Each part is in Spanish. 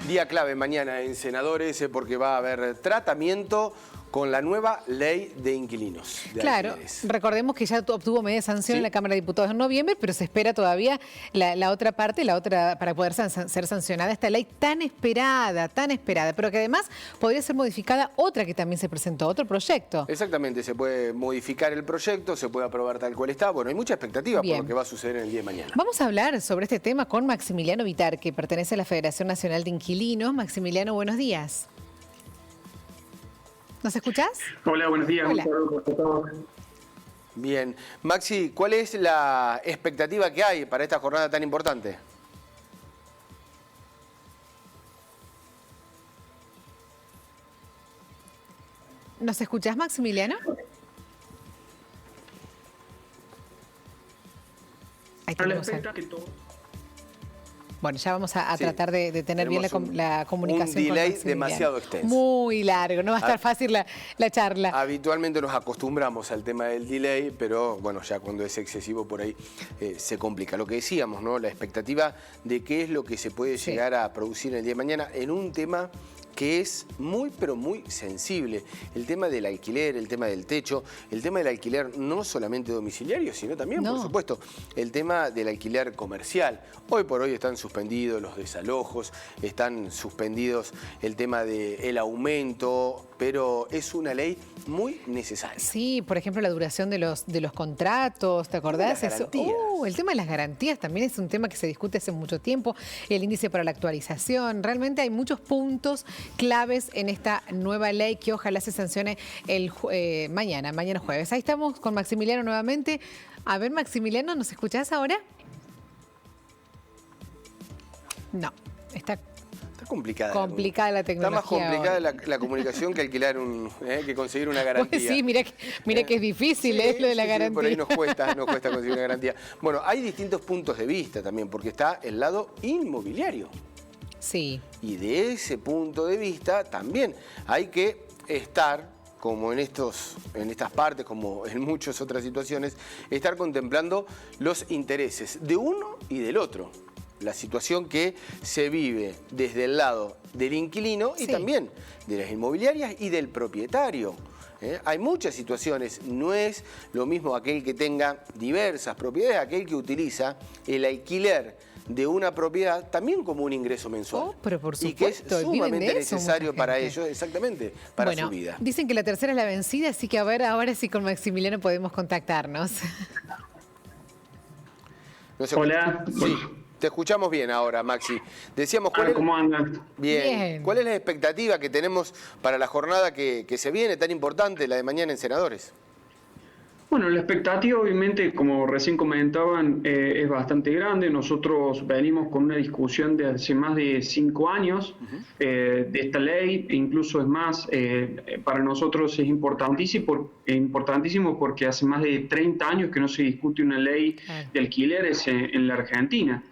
Día clave mañana en Senadores porque va a haber tratamiento con la nueva ley de inquilinos. Claro, recordemos que ya obtuvo media sanción en la Cámara de Diputados en noviembre, pero se espera todavía la otra parte, para poder ser sancionada esta ley tan esperada, pero que además podría ser modificada otra que también se presentó, otro proyecto. Exactamente, se puede modificar el proyecto, se puede aprobar tal cual está. Bueno, hay mucha expectativa por lo que va a suceder en el día de mañana. Vamos a hablar sobre este tema con Maximiliano Vitar, que pertenece a la Federación Nacional de Inquilinos. Maximiliano, buenos días. ¿Nos escuchás? Hola, buenos días. Hola. Bien. Maxi, ¿cuál es la expectativa que hay para esta jornada tan importante? ¿Nos escuchás, Maximiliano? Ahí tenemos Bueno, ya vamos a tratar de tener bien la comunicación. Un delay demasiado extenso. Muy largo, no va a estar fácil la charla. Habitualmente nos acostumbramos al tema del delay, pero bueno, ya cuando es excesivo por ahí se complica. Lo que decíamos, ¿no? La expectativa de qué es lo que se puede llegar a producir el día de mañana en un tema que es muy, pero muy sensible. El tema del alquiler, el tema del techo, el tema del alquiler no solamente domiciliario, sino también, por supuesto, el tema del alquiler comercial. Hoy por hoy están suspendidos los desalojos, están suspendidos el tema del aumento, pero es una ley muy necesaria. Sí, por ejemplo, la duración de los contratos, ¿te acordás? El tema de las garantías también es un tema que se discute hace mucho tiempo, el índice para la actualización. Realmente hay muchos puntos claves en esta nueva ley que ojalá se sancione mañana jueves. Ahí estamos con Maximiliano nuevamente. A ver, Maximiliano, ¿nos escuchás ahora? No, está complicada. Complicada la tecnología. Está más complicada la comunicación que alquilar que conseguir una garantía. Pues sí, mira que es difícil lo de la garantía. Por ahí nos cuesta conseguir una garantía. Bueno, hay distintos puntos de vista también, porque está el lado inmobiliario. Sí. Y de ese punto de vista también hay que estar, como en estas partes, como en muchas otras situaciones, estar contemplando los intereses de uno y del otro. La situación que se vive desde el lado del inquilino y también de las inmobiliarias y del propietario. Hay muchas situaciones, no es lo mismo aquel que tenga diversas propiedades, aquel que utiliza el alquiler de una propiedad también como un ingreso mensual. Pero por supuesto, y que es sumamente necesario para ellos, exactamente, para su vida. Dicen que la tercera es la vencida, así que a ver, ahora sí con Maximiliano podemos contactarnos. No sé. Hola. Sí. Te escuchamos bien ahora, Maxi. Decíamos, ¿cómo andan? Bien. ¿Cuál es la expectativa que tenemos para la jornada que se viene tan importante, la de mañana en Senadores? Bueno, la expectativa obviamente, como recién comentaban, es bastante grande. Nosotros venimos con una discusión de hace más de 5 años de esta ley, e incluso es más, para nosotros es importantísimo porque hace más de 30 años que no se discute una ley de alquileres en la Argentina.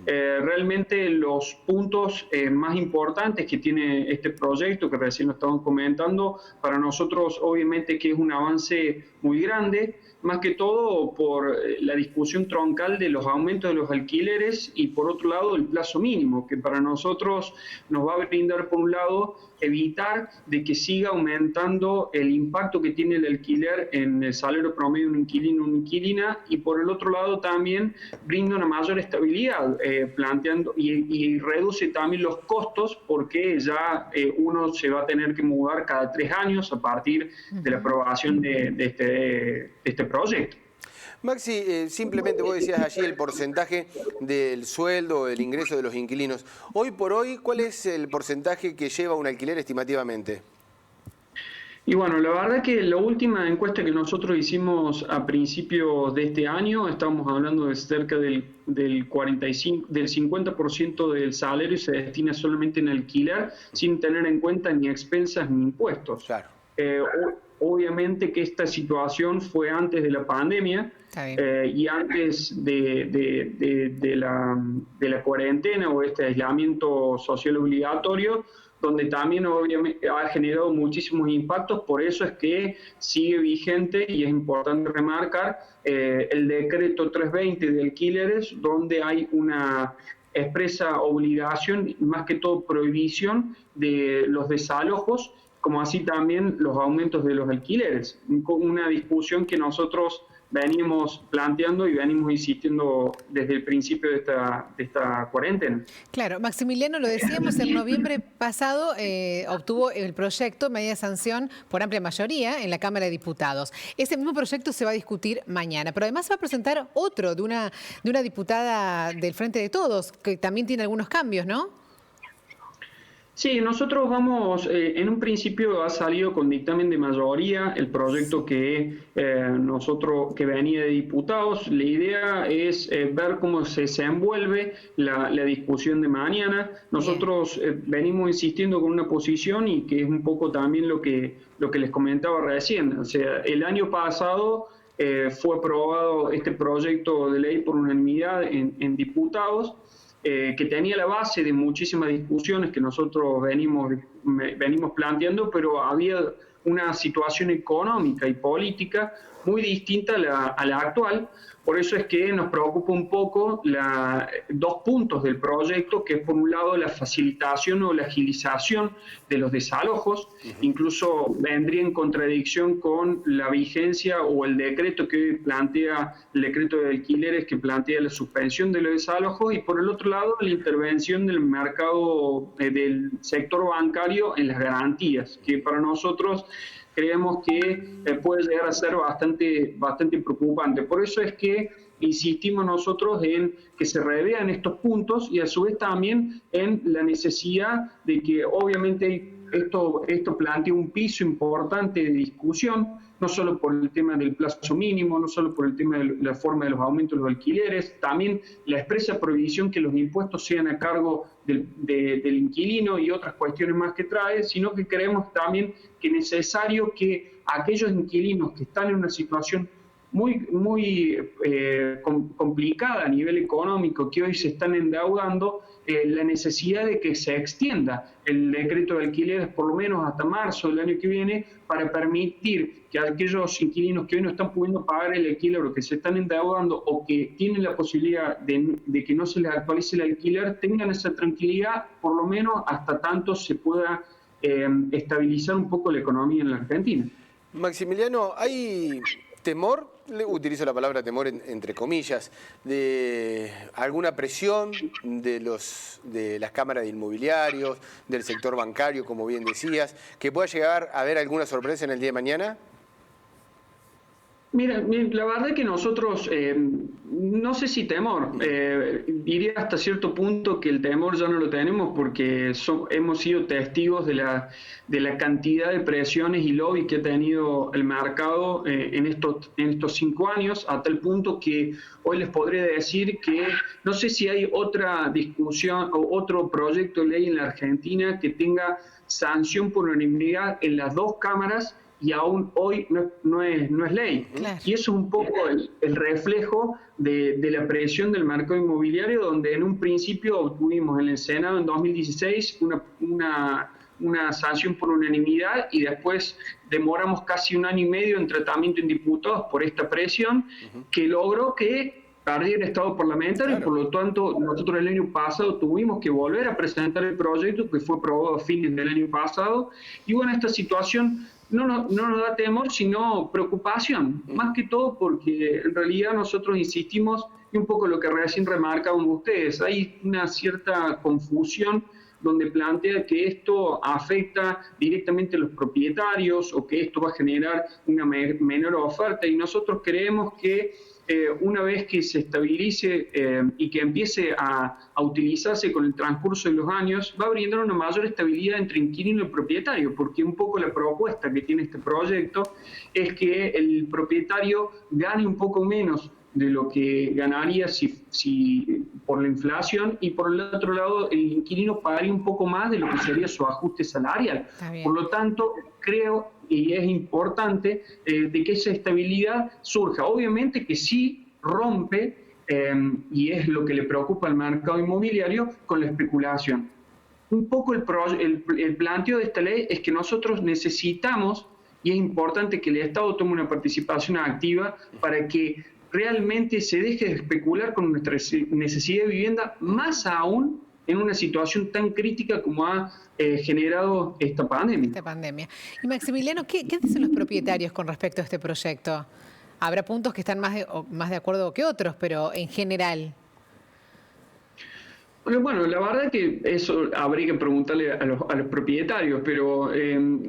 Realmente los puntos más importantes que tiene este proyecto, que recién lo estaban comentando, para nosotros obviamente que es un avance muy grande, más que todo por la discusión troncal de los aumentos de los alquileres y por otro lado el plazo mínimo, que para nosotros nos va a brindar por un lado evitar de que siga aumentando el impacto que tiene el alquiler en el salario promedio de un inquilino o una inquilina, y por el otro lado también brinda una mayor estabilidad, planteando y reduce también los costos, porque ya uno se va a tener que mudar cada 3 años a partir de la aprobación de este proyecto. Maxi, simplemente vos decías allí el porcentaje del sueldo o del ingreso de los inquilinos. Hoy por hoy, ¿cuál es el porcentaje que lleva un alquiler estimativamente? Y bueno, la verdad que la última encuesta que nosotros hicimos a principios de este año, estamos hablando de cerca del 50% del salario se destina solamente en alquiler, sin tener en cuenta ni expensas ni impuestos. Claro. Obviamente que esta situación fue antes de la pandemia y antes de la cuarentena o este aislamiento social obligatorio, donde también obviamente ha generado muchísimos impactos. Por eso es que sigue vigente, y es importante remarcar, el decreto 320 de alquileres, donde hay una expresa obligación, más que todo prohibición de los desalojos, como así también los aumentos de los alquileres. Una discusión que nosotros venimos planteando y venimos insistiendo desde el principio de esta cuarentena. Claro, Maximiliano, lo decíamos, en noviembre pasado obtuvo el proyecto medida de sanción por amplia mayoría en la Cámara de Diputados. Ese mismo proyecto se va a discutir mañana, pero además se va a presentar otro de una diputada del Frente de Todos, que también tiene algunos cambios, ¿no? Sí, nosotros vamos, en un principio ha salido con dictamen de mayoría el proyecto que venía de diputados. La idea es ver cómo se desenvuelve la discusión de mañana. Nosotros venimos insistiendo con una posición y que es un poco también lo que les comentaba recién. O sea, el año pasado fue aprobado este proyecto de ley por unanimidad en diputados, que tenía la base de muchísimas discusiones que nosotros venimos planteando, pero había una situación económica y política muy distinta a la actual. Por eso es que nos preocupa un poco dos puntos del proyecto, que es por un lado la facilitación o la agilización de los desalojos, incluso vendría en contradicción con la vigencia o el decreto que plantea, el decreto de alquileres que plantea la suspensión de los desalojos, y por el otro lado la intervención del mercado del sector bancario en las garantías, que para nosotros creemos que puede llegar a ser bastante preocupante. Por eso es que insistimos nosotros en que se revean estos puntos y a su vez también en la necesidad de que obviamente esto plantea un piso importante de discusión, no solo por el tema del plazo mínimo, no solo por el tema de la forma de los aumentos de los alquileres, también la expresa prohibición que los impuestos sean a cargo del inquilino y otras cuestiones más que trae, sino que creemos también que es necesario que aquellos inquilinos que están en una situación muy complicada a nivel económico, que hoy se están endeudando, la necesidad de que se extienda el decreto de alquileres por lo menos hasta marzo del año que viene, para permitir que aquellos inquilinos que hoy no están pudiendo pagar el alquiler o que se están endeudando o que tienen la posibilidad de que no se les actualice el alquiler, tengan esa tranquilidad por lo menos hasta tanto se pueda estabilizar un poco la economía en la Argentina. Maximiliano, ¿hay temor, utilizo la palabra temor entre comillas, de alguna presión de las cámaras de inmobiliarios, del sector bancario, como bien decías, que pueda llegar a haber alguna sorpresa en el día de mañana? Mira, la verdad es que nosotros, no sé si temor, diría hasta cierto punto que el temor ya no lo tenemos porque hemos sido testigos de la cantidad de presiones y lobby que ha tenido el mercado en estos 5 años, a tal punto que hoy les podría decir que no sé si hay otra discusión o otro proyecto de ley en la Argentina que tenga sanción por unanimidad en las 2 cámaras, y aún hoy no es ley. Claro. Y eso es un poco el reflejo de la presión del mercado inmobiliario, donde en un principio obtuvimos en el Senado en 2016 una sanción por unanimidad y después demoramos casi 1 año y medio en tratamiento en diputados por esta presión que logró que perdiera el estado parlamentario. Claro. Por lo tanto, nosotros el año pasado tuvimos que volver a presentar el proyecto que fue aprobado a fines del año pasado. Y bueno, esta situación no nos da temor, sino preocupación, más que todo porque en realidad nosotros insistimos, y un poco lo que recién remarcaban ustedes, hay una cierta confusión donde plantea que esto afecta directamente a los propietarios o que esto va a generar una menor oferta, y nosotros creemos que una vez que se estabilice y que empiece a utilizarse con el transcurso de los años, va a brindar una mayor estabilidad entre inquilino y propietario, porque un poco la propuesta que tiene este proyecto es que el propietario gane un poco menos de lo que ganaría si por la inflación, y por el otro lado el inquilino pagaría un poco más de lo que sería su ajuste salarial. Por lo tanto, creo, y es importante, de que esa estabilidad surja. Obviamente que sí rompe, y es lo que le preocupa al mercado inmobiliario, con la especulación. Un poco el planteo de esta ley es que nosotros necesitamos, y es importante que el Estado tome una participación activa para que realmente se deje de especular con nuestra necesidad de vivienda, más aún en una situación tan crítica como ha generado esta pandemia. Y Maximiliano, ¿qué dicen los propietarios con respecto a este proyecto? Habrá puntos que están más de acuerdo que otros, pero en general... Bueno, la verdad que eso habría que preguntarle a los propietarios, pero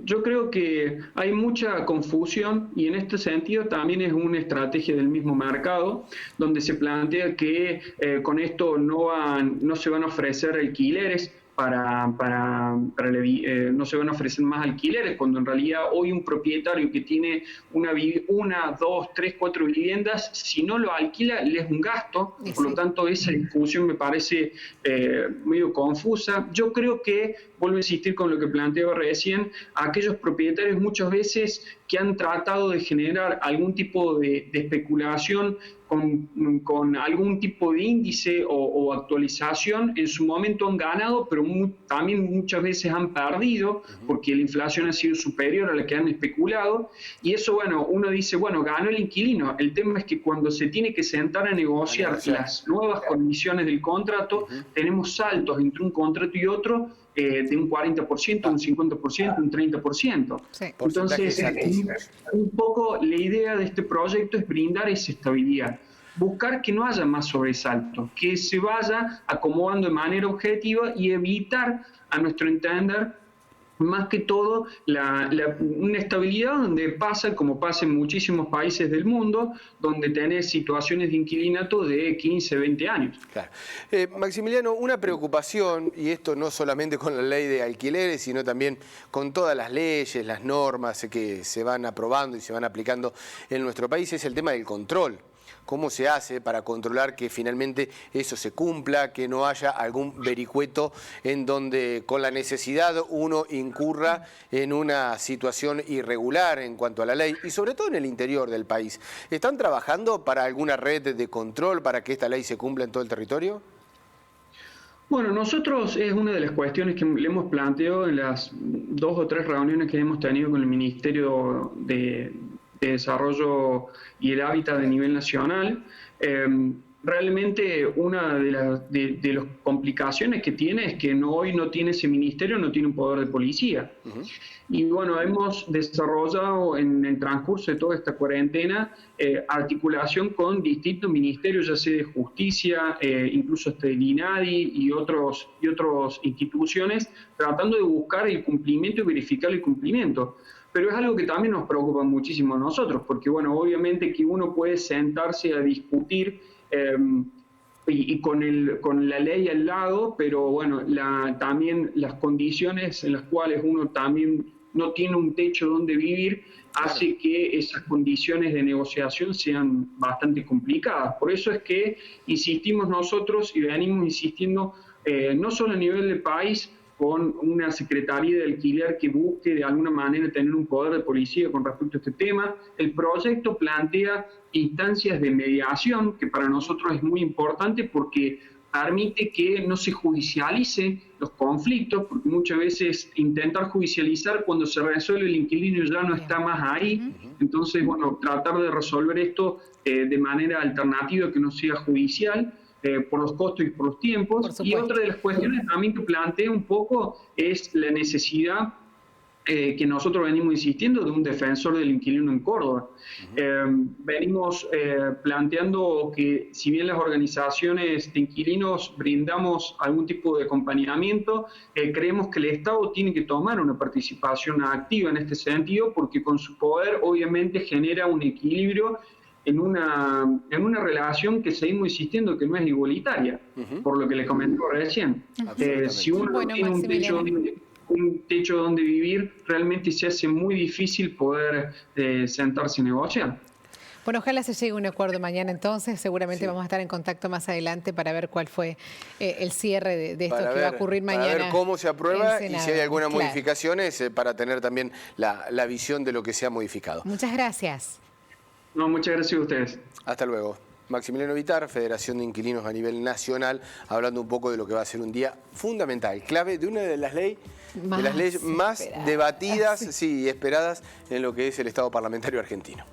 yo creo que hay mucha confusión y en este sentido también es una estrategia del mismo mercado, donde se plantea que con esto no se van a ofrecer alquileres, no se van a ofrecer más alquileres, cuando en realidad hoy un propietario que tiene una, dos, tres, cuatro viviendas, si no lo alquila, le es un gasto, por lo tanto esa discusión me parece medio confusa. Yo creo que, vuelvo a insistir con lo que planteaba recién, aquellos propietarios muchas veces que han tratado de generar algún tipo de especulación con algún tipo de índice o actualización, en su momento han ganado, pero también muchas veces han perdido, porque la inflación ha sido superior a la que han especulado, y eso, bueno, uno dice, bueno, ganó el inquilino. El tema es que cuando se tiene que sentar a negociar las nuevas condiciones del contrato, tenemos saltos entre un contrato y otro, de un 40%, un 50%, un 30%. Sí. Entonces, un poco la idea de este proyecto es brindar esa estabilidad, buscar que no haya más sobresaltos, que se vaya acomodando de manera objetiva y evitar, a nuestro entender, más que todo una estabilidad donde pasa, como pasa en muchísimos países del mundo, donde tenés situaciones de inquilinato de 15, 20 años. Claro. Maximiliano, una preocupación, y esto no solamente con la ley de alquileres, sino también con todas las leyes, las normas que se van aprobando y se van aplicando en nuestro país, es el tema del control. ¿Cómo se hace para controlar que finalmente eso se cumpla, que no haya algún vericueto en donde con la necesidad uno incurra en una situación irregular en cuanto a la ley y sobre todo en el interior del país? ¿Están trabajando para alguna red de control para que esta ley se cumpla en todo el territorio? Bueno, nosotros es una de las cuestiones que le hemos planteado en las 2 o 3 reuniones que hemos tenido con el Ministerio de Desarrollo y el Hábitat de nivel nacional. Realmente una de las complicaciones que tiene es que hoy no tiene ese ministerio, no tiene un poder de policía. Y bueno, hemos desarrollado en el transcurso de toda esta cuarentena articulación con distintos ministerios, ya sea de justicia, incluso del INADI y otras instituciones, tratando de buscar el cumplimiento y verificar el cumplimiento. Pero es algo que también nos preocupa muchísimo a nosotros, porque bueno, obviamente que uno puede sentarse a discutir y con la ley al lado, pero bueno, también las condiciones en las cuales uno también no tiene un techo donde vivir, hace que esas condiciones de negociación sean bastante complicadas. Por eso es que insistimos nosotros y venimos insistiendo no solo a nivel del país, con una secretaría de alquiler que busque de alguna manera tener un poder de policía con respecto a este tema. El proyecto plantea instancias de mediación, que para nosotros es muy importante porque permite que no se judicialicen los conflictos, porque muchas veces intentar judicializar cuando se resuelve el inquilino ya no está más ahí. Entonces, bueno, tratar de resolver esto de manera alternativa que no sea judicial, por los costos y por los tiempos. Y otra de las cuestiones también que plantea un poco es la necesidad que nosotros venimos insistiendo de un defensor del inquilino en Córdoba. Venimos planteando que si bien las organizaciones de inquilinos brindamos algún tipo de acompañamiento, creemos que el Estado tiene que tomar una participación activa en este sentido, porque con su poder obviamente genera un equilibrio en una relación que seguimos insistiendo que no es igualitaria, por lo que le comentó recién. Si uno no tiene un techo donde vivir, realmente se hace muy difícil poder sentarse a negociar. Bueno, ojalá se llegue a un acuerdo mañana entonces. Seguramente vamos a estar en contacto más adelante para ver cuál fue el cierre de esto que va a ocurrir mañana. Para ver cómo se aprueba y si hay algunas modificaciones para tener también la visión de lo que se ha modificado. Muchas gracias. No, muchas gracias a ustedes. Hasta luego. Maximiliano Vitar, Federación de Inquilinos a nivel nacional, hablando un poco de lo que va a ser un día fundamental, clave de una de las leyes más debatidas y esperadas en lo que es el Estado parlamentario argentino.